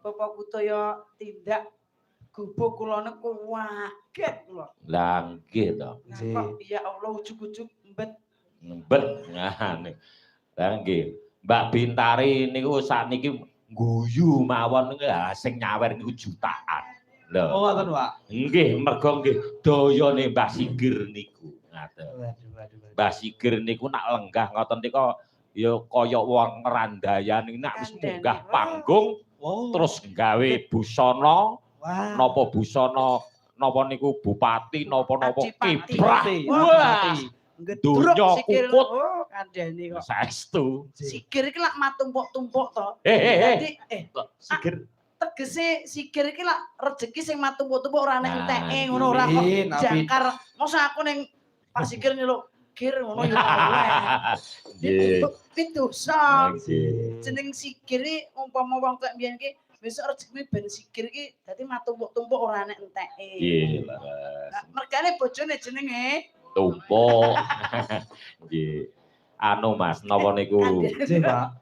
Bapak Kutaya tindak gubuk kula niku kaget kula. Lah nggih to. Kok ya Allah ujug-ujug mbet. Mbet ngene. Lah nggih. Mbak Bintari niku sakniki guyu mawon sing nyawer niku jutaan. Lho. Oh ngoten, Pak. Nggih, mergo nggih dayane Mbah Sigir niku. Ngaten. Mbah Sigir niku nak lenggah ngoten nika ya kaya wong randayan nak wis munggah panggung terus gawe busana napa busana napa niku bupati napa-napa kiprah. Wah. Donya kukut. Oh, kandhane kok. Saestu. Sigir iki lak matumpuk-tumpuk to. Dadi Sigir tegese Sigir iki lak rejeki sing matumpuk-tumpuk ora nek enteke ngono ora kok jangkar. Mosok aku ning Pak Sigir nyeluk Gir ngono ya ora. Nggih. Pitusa. Jeneng Sigir iki umpama wong kok mbiyen iki besok rezeki ben Sigir iki dadi matumpuk-tumpuk ora nek enteke. Nggih, Mergane bojone jenenge tumpuk. Nggih. Anu Mas, napa niku? Nggih, Pak.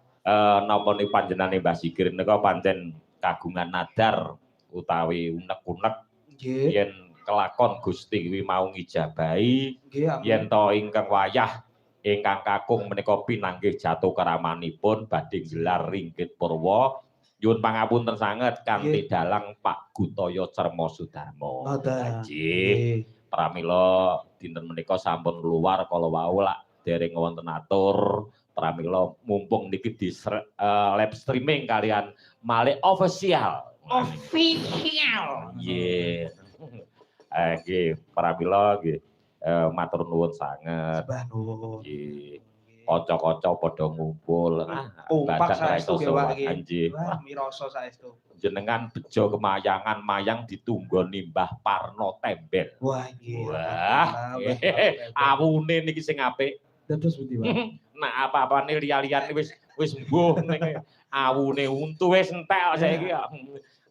Napa niku panjenengane Mbah Sigir nika pancen kagungan nadar utawi unek-unek yen kelakon Gusti kuwi mau ngijabahi yen to ingkang wayah ingkang kakung menika pinanggih jatuh keramanipun badhe gelar ringgit purwa nyuwun pangapunten sanget kanthi dalang Pak Gutaya Cermo Sudarmo. Nggih. Pramila dinten menika sampun luar kala wau lak dereng wonten atur pramila mumpung niki di live streaming kalian Malik official. Nggih. Nggih, pramila nggih matur nuwun sanget. Sembah nuwun. Nggih. Kanca-kanca padha ngumpul. Kompak saestu Pak iki. Wah, mirasa saestu. Jenengan bejo kemayangan mayang ditunggoni Mbah Parno Tembel. Wah, nggih. Wah. Awune niki sing apik. Dados pundi, Pak? Nah, apa-apane liya-liyane wis mbuh ning awune untu wis entek saiki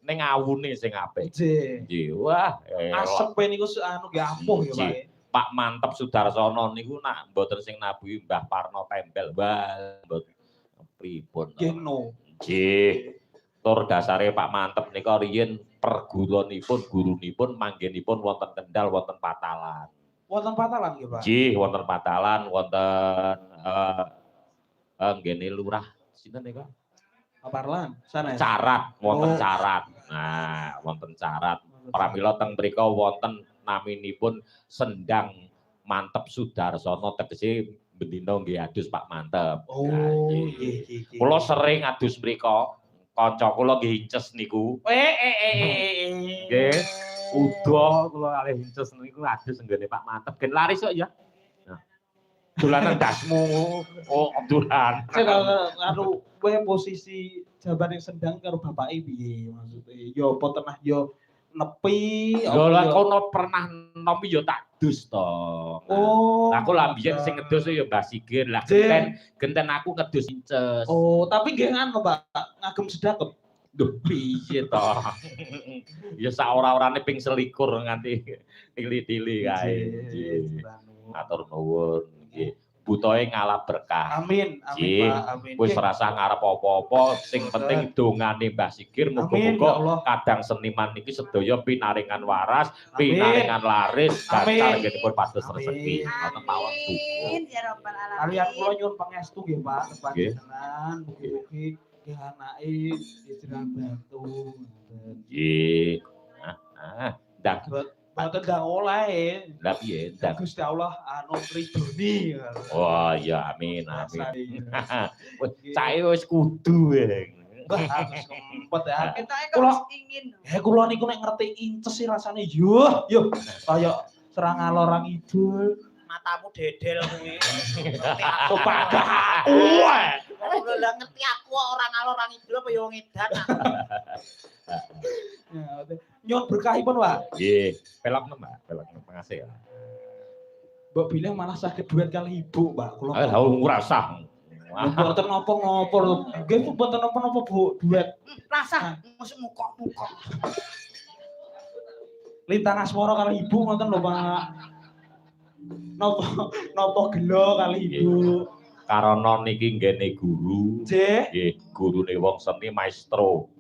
ning awune sing apik. Nggih. Wah, asepe niku anu nggih ampuh ya, Pak. Pak Mantep Sudarsono niku nak mboten sing nabuhi Mbah Parno Tembel. Wah, mboten pripun. Nggih. Tur dasare Pak Mantep nika riyin perguruanipun gurunipun manggenipun wonten Kendal wonten Patalan. Wonten Patalan nggih, Pak? Nggih, wonten Patalan wonten nggene lurah sinten nika? Parlan, sanes. Carat, wonten Carat. Nah, wonten Carat. Pramila teng mriku wonten naminipun Sendang Mantep Sudarsono tegese bendina nggih adus Pak Mantep. Oh, nggih. Kula sering adus mriku. Kanca kula nggih inces niku. Nggih. Uda kula kalih inces niku adus nggone Pak Mantep. Gen laris kok ya. Nah. Dolanan dasmu. Oh, dolan. Sing anu kowe posisi jabane Sendang karo bapake piye maksude? Ya apa tenah ya nepi lho lha kono pernah nomi ya tak dus to. Oh. Aku lah biyen sing ngedus ya Mbah Sigir. Lah genten aku ngedus inces. Oh, tapi nggih anu Pak, ngagem sedekep. Duh piye to. Ya sak ora-orane ping 21 nganti tili-tili kae. Nggih. Matur nuwun nggih. Butoe ngalah berkah. Amin, amin Pak, amin. Wis rasah ngarep apa-apa, sing penting dongane Mbah Sigir muga-muga kadang seniman niki sedaya pinaringan waras, pinaringan laris, gacal nggih pados rezeki. Ngoten mawon Amin ya rabbal alamin. Kalian kula nyuwun pangestu nggih Pak, panjenengan mugi-mugi nggih anake dijeran bantu. Nggih. Ndak Mboten ndang oleh. Lah piye? Gusti Allah anu ridhoni. Oh iya amin amin. Cahe wis kudu. Harus kempet ya. Kula ingin. Kula niku nek ngerti inces sih rasane yo kaya serang ngalor ngidul. Matamu dedel kuwi. Aku pada aku. Lah ngerti aku ora ngalor ngidul apa yo ngedan. Nyuwun berkahipun, Pak. Nggih, pelok Mbak, pelok pengasih ya. Mbok bilang malah saged duet kali ibu, Pak. Kula ora usah. Mboten napa-napa. Nggih mboten napa-napa, Bu, duet. Rasah mesti mukok-mukok. Lintang asmara kali ibu ngoten lho, Pak. Napa gelo kali ibu. Karena niki nggene guru. Nggih, gurune wong seni maestro.